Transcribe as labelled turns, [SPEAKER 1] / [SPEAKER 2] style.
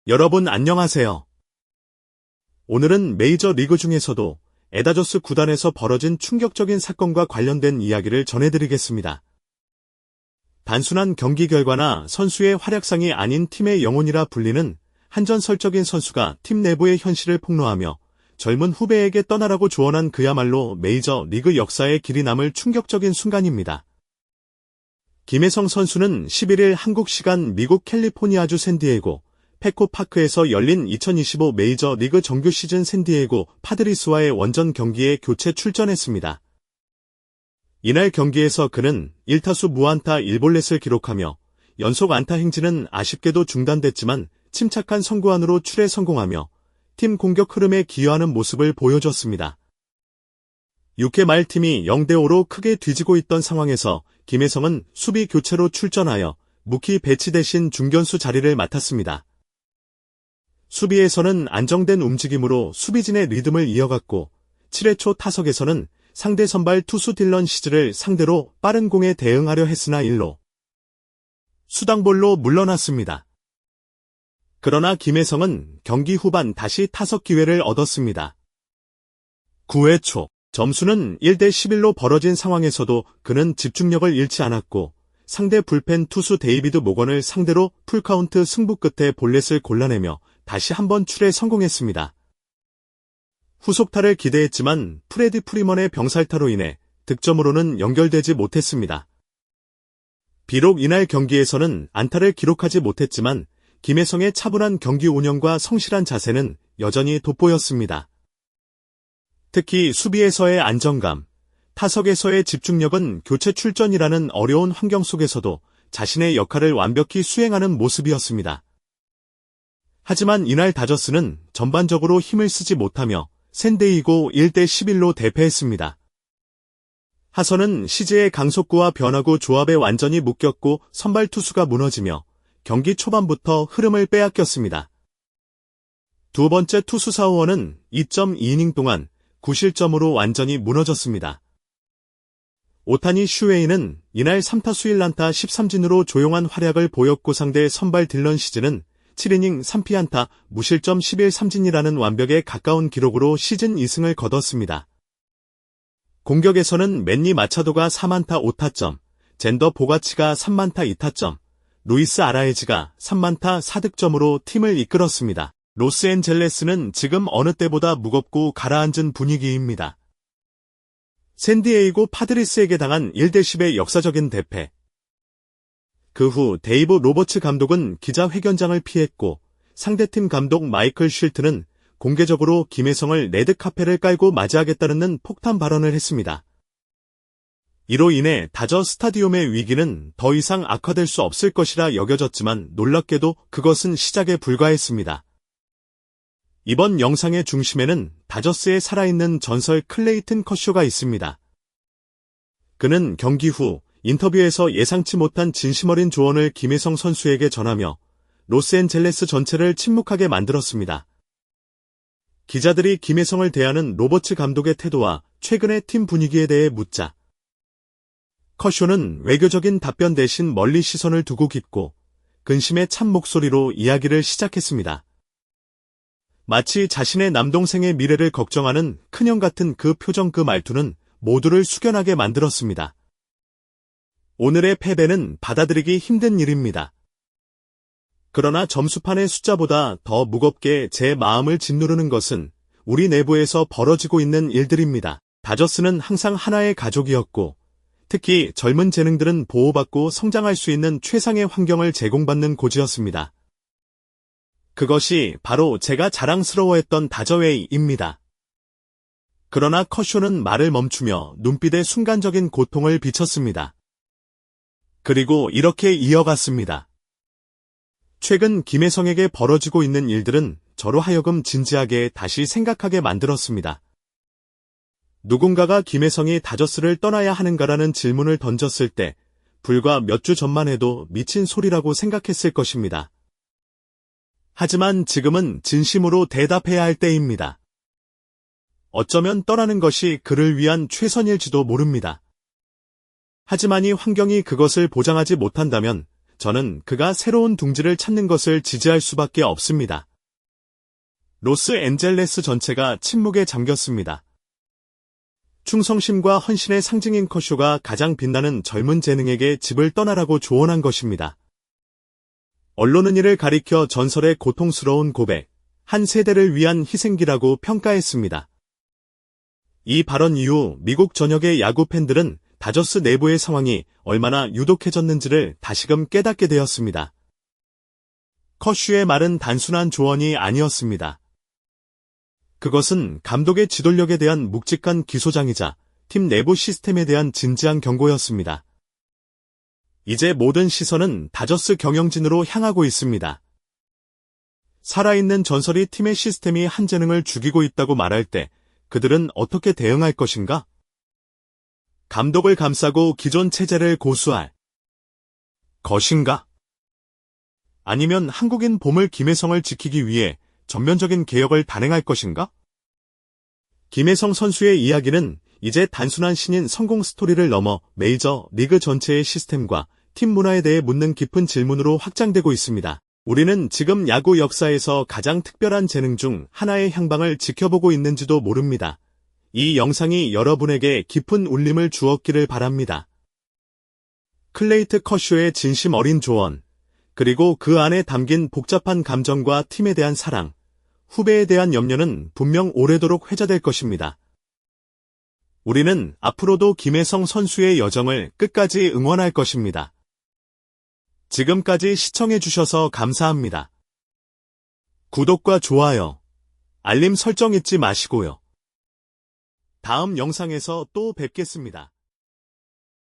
[SPEAKER 1] 여러분 안녕하세요. 오늘은 메이저 리그 중에서도 에다저스 구단에서 벌어진 충격적인 사건과 관련된 이야기를 전해드리겠습니다. 단순한 경기 결과나 선수의 활약상이 아닌 팀의 영혼이라 불리는 한전설적인 선수가 팀 내부의 현실을 폭로하며 젊은 후배에게 떠나라고 조언한 그야말로 메이저 리그 역사에 길이 남을 충격적인 순간입니다. 김혜성 선수는 11일 한국 시간 미국 캘리포니아주 샌디에고 페코파크에서 열린 2025 메이저 리그 정규 시즌 샌디에고 파드리스와의 원정 경기에 교체 출전했습니다. 이날 경기에서 그는 1타수 무안타 1볼넷을 기록하며 연속 안타 행진은 아쉽게도 중단됐지만 침착한 선구안으로 출에 성공하며 팀 공격 흐름에 기여하는 모습을 보여줬습니다. 6회 말 팀이 0대5로 크게 뒤지고 있던 상황에서 김혜성은 수비 교체로 출전하여 무키 배치 대신 중견수 자리를 맡았습니다. 수비에서는 안정된 움직임으로 수비진의 리듬을 이어갔고 7회 초 타석에서는 상대 선발 투수 딜런 시즈를 상대로 빠른 공에 대응하려 했으나 1루 수당볼로 물러났습니다. 그러나 김혜성은 경기 후반 다시 타석 기회를 얻었습니다. 9회 초 점수는 1대11로 벌어진 상황에서도 그는 집중력을 잃지 않았고 상대 불펜 투수 데이비드 모건을 상대로 풀카운트 승부 끝에 볼넷을 골라내며 다시 한번 출에 성공했습니다. 후속타를 기대했지만 프레디 프리먼의 병살타로 인해 득점으로는 연결되지 못했습니다. 비록 이날 경기에서는 안타를 기록하지 못했지만 김혜성의 차분한 경기 운영과 성실한 자세는 여전히 돋보였습니다. 특히 수비에서의 안정감, 타석에서의 집중력은 교체 출전이라는 어려운 환경 속에서도 자신의 역할을 완벽히 수행하는 모습이었습니다. 하지만 이날 다저스는 전반적으로 힘을 쓰지 못하며 샌디에이고 1대11로 대패했습니다. 하선은 시즈의 강속구와 변화구 조합에 완전히 묶였고 선발 투수가 무너지며 경기 초반부터 흐름을 빼앗겼습니다. 두 번째 투수 사우어는 2.2이닝 동안 9실점으로 완전히 무너졌습니다. 오타니 슈웨이는 이날 3타수 1안타 13진으로 조용한 활약을 보였고 상대 선발 딜런 시즈는 7이닝 3피안타 무실점 11삼진이라는 완벽에 가까운 기록으로 시즌 2승을 거뒀습니다. 공격에서는 맨니 마차도가 4만타 5타점, 젠더 보가치가 3만타 2타점, 루이스 아라에즈가 3만타 4득점으로 팀을 이끌었습니다. 로스앤젤레스는 지금 어느 때보다 무겁고 가라앉은 분위기입니다. 샌디에이고 파드리스에게 당한 1대10의 역사적인 대패. 그 후 데이브 로버츠 감독은 기자회견장을 피했고 상대팀 감독 마이클 쉴트는 공개적으로 김혜성을 레드카펫을 깔고 맞이하겠다는 폭탄 발언을 했습니다. 이로 인해 다저 스타디움의 위기는 더 이상 악화될 수 없을 것이라 여겨졌지만 놀랍게도 그것은 시작에 불과했습니다. 이번 영상의 중심에는 다저스의 살아있는 전설 클레이튼 커쇼가 있습니다. 그는 경기 후 인터뷰에서 예상치 못한 진심 어린 조언을 김혜성 선수에게 전하며 로스앤젤레스 전체를 침묵하게 만들었습니다. 기자들이 김혜성을 대하는 로버츠 감독의 태도와 최근의 팀 분위기에 대해 묻자 커쇼는 외교적인 답변 대신 멀리 시선을 두고 깊고 근심의 찬 목소리로 이야기를 시작했습니다. 마치 자신의 남동생의 미래를 걱정하는 큰형 같은 그 표정 그 말투는 모두를 숙연하게 만들었습니다. 오늘의 패배는 받아들이기 힘든 일입니다. 그러나 점수판의 숫자보다 더 무겁게 제 마음을 짓누르는 것은 우리 내부에서 벌어지고 있는 일들입니다. 다저스는 항상 하나의 가족이었고 특히 젊은 재능들은 보호받고 성장할 수 있는 최상의 환경을 제공받는 곳이었습니다. 그것이 바로 제가 자랑스러워했던 다저웨이입니다. 그러나 커쇼는 말을 멈추며 눈빛에 순간적인 고통을 비쳤습니다. 그리고 이렇게 이어갔습니다. 최근 김혜성에게 벌어지고 있는 일들은 저로 하여금 진지하게 다시 생각하게 만들었습니다. 누군가가 김혜성이 다저스를 떠나야 하는가라는 질문을 던졌을 때 불과 몇 주 전만 해도 미친 소리라고 생각했을 것입니다. 하지만 지금은 진심으로 대답해야 할 때입니다. 어쩌면 떠나는 것이 그를 위한 최선일지도 모릅니다. 하지만 이 환경이 그것을 보장하지 못한다면 저는 그가 새로운 둥지를 찾는 것을 지지할 수밖에 없습니다. 로스앤젤레스 전체가 침묵에 잠겼습니다. 충성심과 헌신의 상징인 커쇼가 가장 빛나는 젊은 재능에게 집을 떠나라고 조언한 것입니다. 언론은 이를 가리켜 전설의 고통스러운 고백, 한 세대를 위한 희생기라고 평가했습니다. 이 발언 이후 미국 전역의 야구 팬들은 다저스 내부의 상황이 얼마나 유독해졌는지를 다시금 깨닫게 되었습니다. 커쇼의 말은 단순한 조언이 아니었습니다. 그것은 감독의 지도력에 대한 묵직한 기소장이자 팀 내부 시스템에 대한 진지한 경고였습니다. 이제 모든 시선은 다저스 경영진으로 향하고 있습니다. 살아있는 전설이 팀의 시스템이 한 재능을 죽이고 있다고 말할 때 그들은 어떻게 대응할 것인가? 감독을 감싸고 기존 체제를 고수할 것인가? 아니면 한국인 보물 김혜성을 지키기 위해 전면적인 개혁을 단행할 것인가? 김혜성 선수의 이야기는 이제 단순한 신인 성공 스토리를 넘어 메이저 리그 전체의 시스템과 팀 문화에 대해 묻는 깊은 질문으로 확장되고 있습니다. 우리는 지금 야구 역사에서 가장 특별한 재능 중 하나의 향방을 지켜보고 있는지도 모릅니다. 이 영상이 여러분에게 깊은 울림을 주었기를 바랍니다. 클레이트 커쇼의 진심 어린 조언, 그리고 그 안에 담긴 복잡한 감정과 팀에 대한 사랑, 후배에 대한 염려는 분명 오래도록 회자될 것입니다. 우리는 앞으로도 김혜성 선수의 여정을 끝까지 응원할 것입니다. 지금까지 시청해주셔서 감사합니다. 구독과 좋아요, 알림 설정 잊지 마시고요. 다음 영상에서 또 뵙겠습니다.